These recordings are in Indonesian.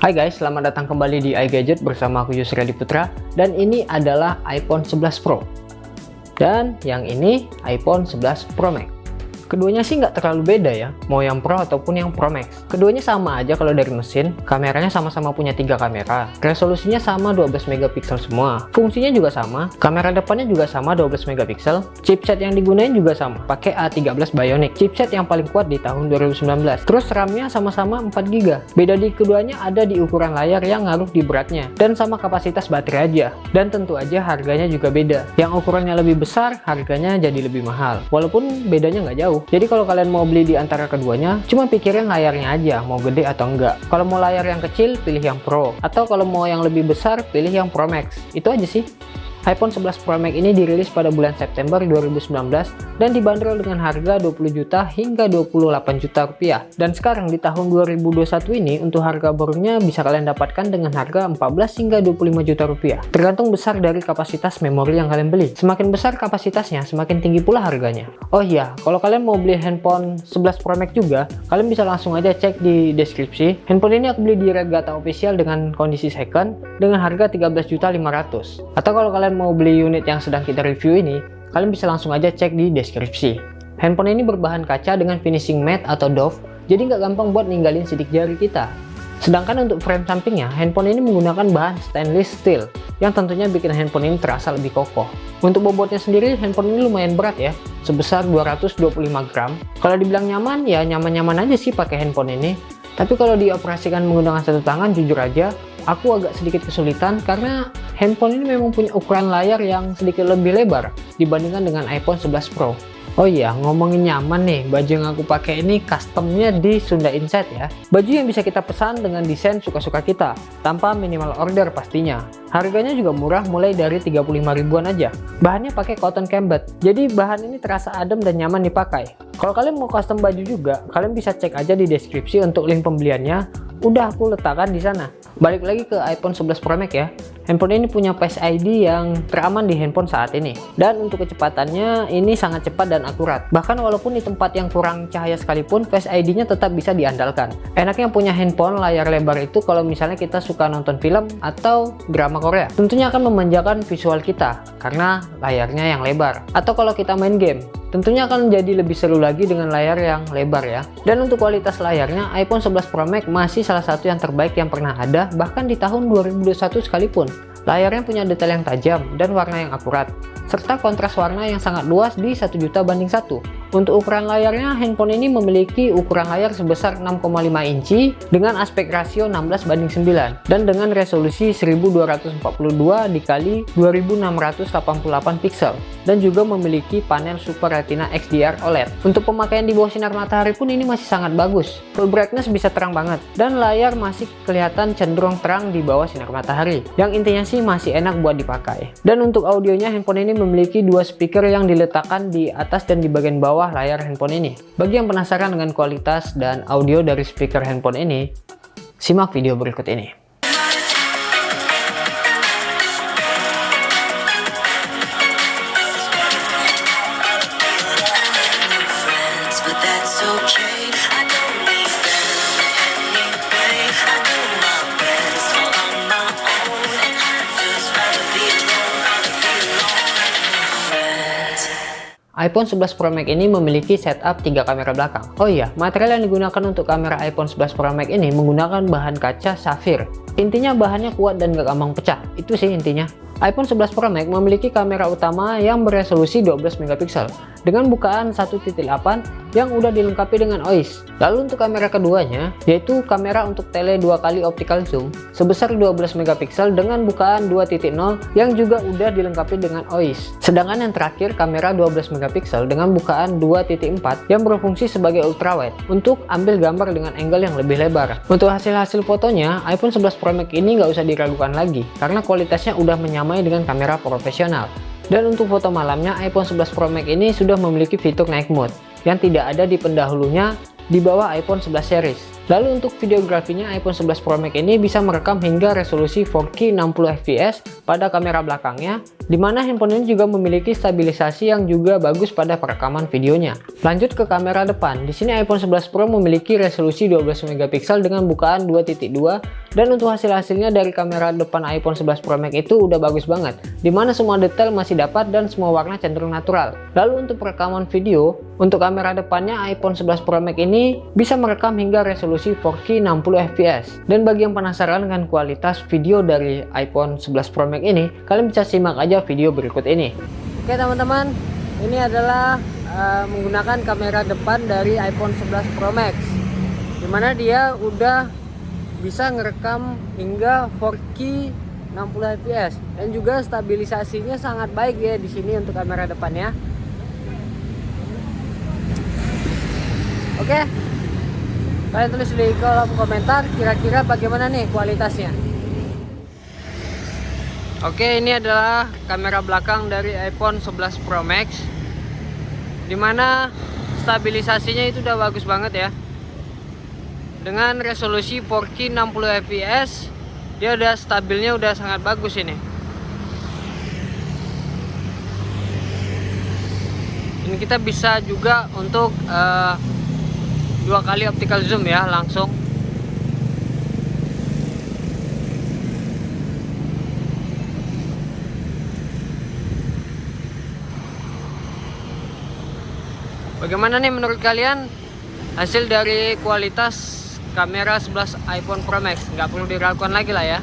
Hai guys, selamat datang kembali di iGadget bersama aku Yusri Putra. Dan ini adalah iPhone 11 Pro. Dan yang ini iPhone 11 Pro Max. Keduanya sih nggak terlalu beda ya, mau yang Pro ataupun yang Pro Max. Keduanya sama aja kalau dari mesin, kameranya sama-sama punya 3 kamera, resolusinya sama 12 megapiksel semua, fungsinya juga sama, kamera depannya juga sama 12 megapiksel, chipset yang digunain juga sama, pakai A13 Bionic, chipset yang paling kuat di tahun 2019. Terus RAM-nya sama-sama 4 GB. Beda di keduanya ada di ukuran layar yang ngaruh di beratnya, dan sama kapasitas baterai aja. Dan tentu aja harganya juga beda. Yang ukurannya lebih besar, harganya jadi lebih mahal. Walaupun bedanya nggak jauh. Jadi kalau kalian mau beli di antara keduanya, cuma pikirin layarnya aja, mau gede atau enggak. Kalau mau layar yang kecil, pilih yang Pro. Atau kalau mau yang lebih besar, pilih yang Pro Max. Itu aja sih. iPhone 11 Pro Max ini dirilis pada bulan September 2019 dan dibanderol dengan harga 20 juta hingga 28 juta rupiah. Dan sekarang di tahun 2021 ini untuk harga barunya bisa kalian dapatkan dengan harga 14 hingga 25 juta rupiah. Tergantung besar dari kapasitas memori yang kalian beli. Semakin besar kapasitasnya, semakin tinggi pula harganya. Oh iya, kalau kalian mau beli handphone 11 Pro Max juga, kalian bisa langsung aja cek di deskripsi. Handphone ini aku beli di Regatta Official dengan kondisi second dengan harga 13.500.000. Atau kalau kalian mau beli unit yang sedang kita review ini, kalian bisa langsung aja cek di deskripsi. Handphone ini berbahan kaca dengan finishing matte atau doff, jadi nggak gampang buat ninggalin sidik jari kita. Sedangkan untuk frame sampingnya, handphone ini menggunakan bahan stainless steel, yang tentunya bikin handphone ini terasa lebih kokoh. Untuk bobotnya sendiri, handphone ini lumayan berat ya, sebesar 225 gram. Kalau dibilang nyaman, ya nyaman-nyaman aja sih pakai handphone ini. Tapi kalau dioperasikan menggunakan satu tangan, jujur aja, aku agak sedikit kesulitan karena handphone ini memang punya ukuran layar yang sedikit lebih lebar dibandingkan dengan iPhone 11 Pro. Oh iya, ngomongin nyaman nih, baju yang aku pakai ini customnya di Sunda Insight ya. Baju yang bisa kita pesan dengan desain suka-suka kita, tanpa minimal order pastinya. Harganya juga murah, mulai dari 35 ribuan aja. Bahannya pakai cotton cambat, jadi bahan ini terasa adem dan nyaman dipakai. Kalau kalian mau custom baju juga, kalian bisa cek aja di deskripsi untuk link pembeliannya. Udah aku letakkan di sana. Balik lagi ke iPhone 11 Pro Max ya. Handphone ini punya Face ID yang teraman di handphone saat ini. Dan untuk kecepatannya ini sangat cepat dan akurat. Bahkan walaupun di tempat yang kurang cahaya sekalipun, Face ID-nya tetap bisa diandalkan. Enaknya punya handphone layar lebar itu kalau misalnya kita suka nonton film atau drama Korea. Tentunya akan memanjakan visual kita karena layarnya yang lebar. Atau kalau kita main game, tentunya akan jadi lebih seru lagi dengan layar yang lebar ya. Dan untuk kualitas layarnya, iPhone 11 Pro Max masih salah satu yang terbaik yang pernah ada, bahkan di tahun 2021 sekalipun. Layarnya punya detail yang tajam dan warna yang akurat, serta kontras warna yang sangat luas di 1 juta banding 1. Untuk ukuran layarnya, handphone ini memiliki ukuran layar sebesar 6,5 inci dengan aspek rasio 16 banding 9 dan dengan resolusi 1242 dikali 2688 piksel dan juga memiliki panel Super Retina XDR OLED. Untuk pemakaian di bawah sinar matahari pun ini masih sangat bagus. Full brightness bisa terang banget dan layar masih kelihatan cenderung terang di bawah sinar matahari. Yang intinya sih masih enak buat dipakai. Dan untuk audionya, handphone ini memiliki 2 speaker yang diletakkan di atas dan di bagian bawah layar handphone ini. Bagi yang penasaran dengan kualitas dan audio dari speaker handphone ini, simak video berikut ini. iPhone 11 Pro Max ini memiliki setup 3 kamera belakang. Oh iya, material yang digunakan untuk kamera iPhone 11 Pro Max ini menggunakan bahan kaca safir. Intinya bahannya kuat dan gak gampang pecah. Itu sih intinya. iPhone 11 Pro Max memiliki kamera utama yang beresolusi 12 megapiksel dengan bukaan 1.8 yang udah dilengkapi dengan OIS. Lalu untuk kamera keduanya, yaitu kamera untuk tele 2 kali optical zoom sebesar 12 megapiksel dengan bukaan 2.0 yang juga udah dilengkapi dengan OIS. Sedangkan yang terakhir, kamera 12 megapiksel dengan bukaan 2.4 yang berfungsi sebagai ultrawide untuk ambil gambar dengan angle yang lebih lebar. Untuk hasil-hasil fotonya, iPhone 11 Pro Max ini nggak usah diragukan lagi karena kualitasnya udah menyamai dengan kamera profesional. Dan untuk foto malamnya, iPhone 11 Pro Max ini sudah memiliki fitur night mode yang tidak ada di pendahulunya di bawah iPhone 11 series. Lalu untuk videografinya, iPhone 11 Pro Max ini bisa merekam hingga resolusi 4K 60 fps pada kamera belakangnya, di mana handphone ini juga memiliki stabilisasi yang juga bagus pada perekaman videonya. Lanjut ke kamera depan. Di sini iPhone 11 Pro memiliki resolusi 12 megapiksel dengan bukaan 2.2, dan untuk hasil-hasilnya dari kamera depan iPhone 11 Pro Max itu udah bagus banget, di mana semua detail masih dapat dan semua warna cenderung natural. Lalu untuk perekaman video, untuk kamera depannya iPhone 11 Pro Max ini bisa merekam hingga resolusi 4K 60 fps. Dan bagi yang penasaran dengan kualitas video dari iPhone 11 Pro Max ini, kalian bisa simak aja video berikut ini. Oke teman-teman, ini adalah menggunakan kamera depan dari iPhone 11 Pro Max, dimana dia udah bisa ngerekam hingga 4K 60 fps dan juga stabilisasinya sangat baik ya di sini untuk kamera depannya. Oke, kalian tulis di kolom komentar kira-kira bagaimana nih kualitasnya. Oke, ini adalah kamera belakang dari iPhone 11 Pro Max, dimana stabilisasinya itu udah bagus banget ya. Dengan resolusi 4K 60 fps, dia udah stabilnya udah sangat bagus ini. Ini kita bisa juga untuk 2 kali optical zoom ya langsung. Bagaimana nih menurut kalian hasil dari kualitas kamera 11 iPhone Pro Max? Nggak perlu diragukan lagi lah ya.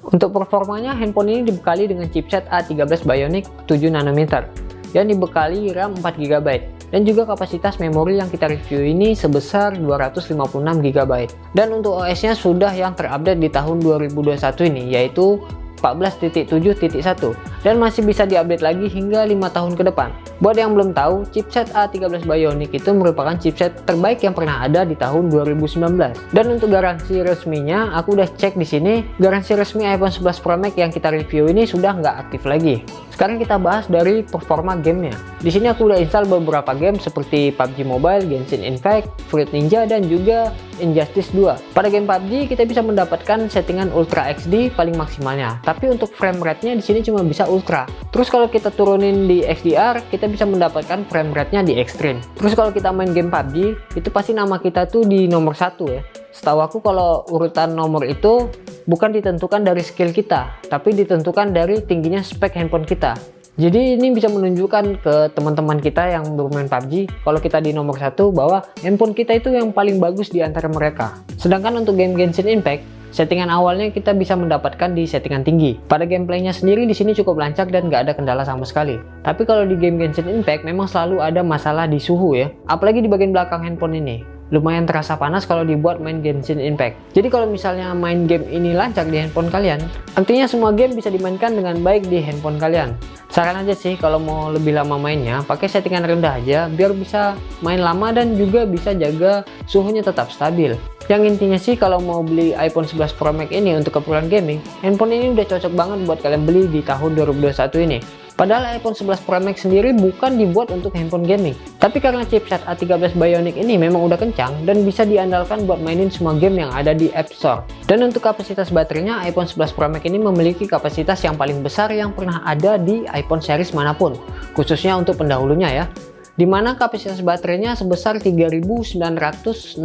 Untuk performanya, handphone ini dibekali dengan chipset A13 Bionic 7 nanometer yang dibekali RAM 4 GB, dan juga kapasitas memori yang kita review ini sebesar 256 GB. Dan untuk OS-nya sudah yang terupdate di tahun 2021 ini, yaitu 14.7.1, dan masih bisa diupdate lagi hingga 5 tahun ke depan. Buat yang belum tahu, chipset A13 Bionic itu merupakan chipset terbaik yang pernah ada di tahun 2019. Dan untuk garansi resminya, aku udah cek di sini, garansi resmi iPhone 11 Pro Max yang kita review ini sudah nggak aktif lagi. Sekarang kita bahas dari performa gamenya. Di sini aku udah install beberapa game seperti PUBG Mobile, Genshin Impact, Fruit Ninja, dan juga Injustice 2. Pada game PUBG kita bisa mendapatkan settingan Ultra XD paling maksimalnya, tapi untuk frame rate-nya di sini cuma bisa Ultra. Terus kalau kita turunin di XDR, kita bisa mendapatkan frame rate-nya di Extreme. Terus kalau kita main game PUBG, itu pasti nama kita tuh di nomor 1 ya. Setahu aku kalau urutan nomor itu bukan ditentukan dari skill kita, tapi ditentukan dari tingginya spek handphone kita. Jadi ini bisa menunjukkan ke teman-teman kita yang bermain PUBG kalau kita di nomor 1 bahwa handphone kita itu yang paling bagus di antara mereka. Sedangkan untuk game Genshin Impact, settingan awalnya kita bisa mendapatkan di settingan tinggi. Pada gameplaynya sendiri di sini cukup lancar dan nggak ada kendala sama sekali. Tapi kalau di game Genshin Impact memang selalu ada masalah di suhu ya, apalagi di bagian belakang handphone ini. Lumayan terasa panas kalau dibuat main Genshin Impact. Jadi kalau misalnya main game ini lancar di handphone kalian, artinya semua game bisa dimainkan dengan baik di handphone kalian. Saran aja sih kalau mau lebih lama mainnya, pakai settingan rendah aja biar bisa main lama dan juga bisa jaga suhunya tetap stabil. Yang intinya sih kalau mau beli iPhone 11 Pro Max ini untuk keperluan gaming, handphone ini udah cocok banget buat kalian beli di tahun 2021 ini. Padahal iPhone 11 Pro Max sendiri bukan dibuat untuk handphone gaming, tapi karena chipset A13 Bionic ini memang udah kencang dan bisa diandalkan buat mainin semua game yang ada di App Store. Dan untuk kapasitas baterainya, iPhone 11 Pro Max ini memiliki kapasitas yang paling besar yang pernah ada di iPhone series manapun, khususnya untuk pendahulunya ya, di mana kapasitas baterainya sebesar 3969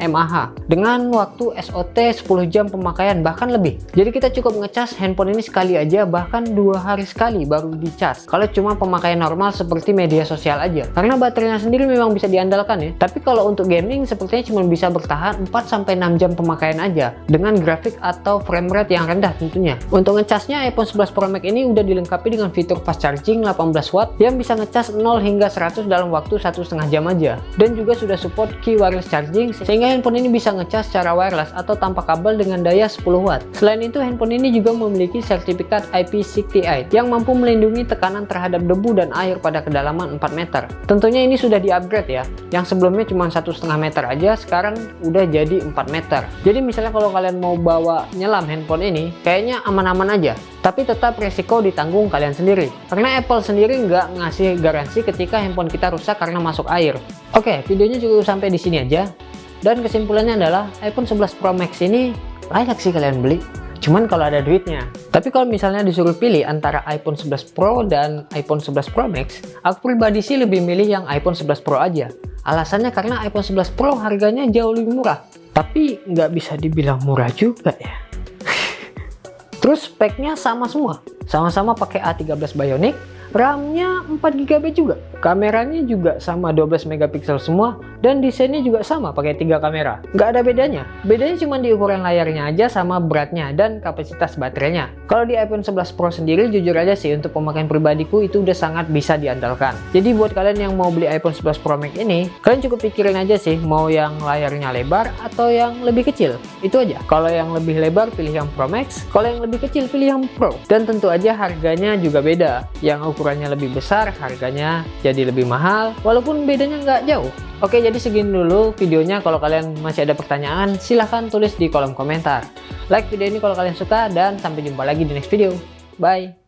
mAh dengan waktu SOT 10 jam pemakaian bahkan lebih. Jadi kita cukup ngecas handphone ini sekali aja, bahkan 2 hari sekali baru dicas kalau cuma pemakaian normal seperti media sosial aja, karena baterainya sendiri memang bisa diandalkan ya. Tapi kalau untuk gaming sepertinya cuma bisa bertahan 4-6 jam pemakaian aja dengan grafik atau frame rate yang rendah tentunya. Untuk ngecasnya iPhone 11 Pro Max ini udah dilengkapi dengan fitur fast charging 18 watt yang bisa ngecas 0 hingga 100 dalam waktu 1,5 jam aja, dan juga sudah support key wireless charging sehingga handphone ini bisa ngecas secara wireless atau tanpa kabel dengan daya 10 watt. Selain itu, handphone ini juga memiliki sertifikat IP68 yang mampu melindungi tekanan terhadap debu dan air pada kedalaman 4 meter. Tentunya ini sudah di-upgrade ya, yang sebelumnya cuma 1,5 meter aja sekarang udah jadi 4 meter. Jadi misalnya kalau kalian mau bawa nyelam handphone ini, kayaknya aman-aman aja. Tapi tetap resiko ditanggung kalian sendiri, karena Apple sendiri nggak ngasih garansi ketika handphone kita rusak karena masuk air. Oke, videonya cukup sampai di sini aja. Dan kesimpulannya adalah iPhone 11 Pro Max ini layak sih kalian beli, cuman kalau ada duitnya. Tapi kalau misalnya disuruh pilih antara iPhone 11 Pro dan iPhone 11 Pro Max, aku pribadi sih lebih milih yang iPhone 11 Pro aja. Alasannya karena iPhone 11 Pro harganya jauh lebih murah, tapi nggak bisa dibilang murah juga ya. Terus speknya sama semua, sama-sama pakai A13 Bionic, RAM-nya 4GB juga, kameranya juga sama 12 megapiksel semua, dan desainnya juga sama pakai 3 kamera. Nggak ada bedanya cuma di ukuran layarnya aja sama beratnya dan kapasitas baterainya. Kalau di iPhone 11 Pro sendiri jujur aja sih untuk pemakaian pribadiku itu udah sangat bisa diandalkan. Jadi buat kalian yang mau beli iPhone 11 Pro Max ini, kalian cukup pikirin aja sih mau yang layarnya lebar atau yang lebih kecil. Itu aja. Kalau yang lebih lebar pilih yang Pro Max, kalau yang lebih kecil pilih yang Pro. Dan tentu aja harganya juga beda. Yang ukurannya lebih besar harganya jadi lebih mahal, walaupun bedanya nggak jauh. Oke, jadi segini dulu videonya. Kalau kalian masih ada pertanyaan, silahkan tulis di kolom komentar. Like video ini kalau kalian suka, dan sampai jumpa lagi di next video. Bye!